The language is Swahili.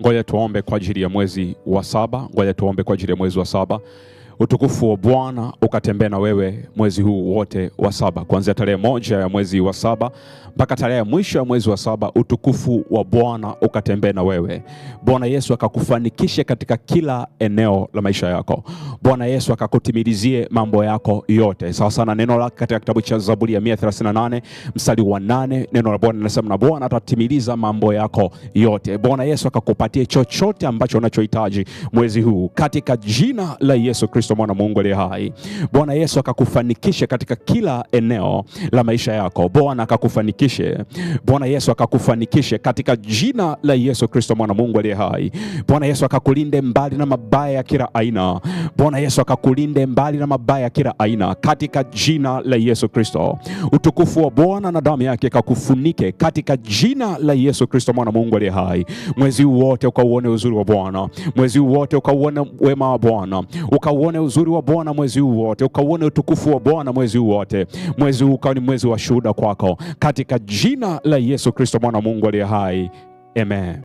Ngoja tuombe kwa ajili ya mwezi wa 7. Ngoja tuombe kwa ajili ya mwezi wa 7. Utukufu wa Bwana ukatembea na wewe mwezi huu wote wa 7. Kuanzia tarehe 1 ya mwezi wa 7 mpaka tarehe ya mwisho ya mwezi wa 7, utukufu wa Bwana ukatembea na wewe. Bwana Yesu akakufanikishe katika kila eneo la maisha yako. Bwana Yesu akakutimilizie mambo yako yote. Sawa sana neno lake katika kitabu cha Zaburi ya 138 mstari wa 8, neno la Bwana linasema na Bwana atatimiliza mambo yako yote. Bwana Yesu akakupatie chochote ambacho unachohitaji mwezi huu katika jina la Yesu Kristo mwana Mungu aliye hai. Bwana Yesu akakufanikishe katika kila eneo la maisha yako. Bwana akakufanikishe. Bwana Yesu akakufanikishe katika jina la Yesu Kristo mwana Mungu aliye hai. Bwana Yesu akakulinde mbali na mabaya ya kila aina. Bwana Yesu akakulinde mbali na mabaya ya kila aina katika jina la Yesu Kristo. Utukufu wa Bwana na damu yake kakufunike katika jina la Yesu Kristo mwana Mungu aliye hai. Mwezi wote ukauone uzuri wa Bwana. Mwezi wote ukauone wema wa Bwana. Ukauone uzuri wa Bwana mwezi wote. Ukauone utukufu wa Bwana mwezi wote. Mwezi huu ukawa ni mwezi wa shuhuda kwako katika jina la Yesu Kristo mwana Mungu aliye hai. Amen.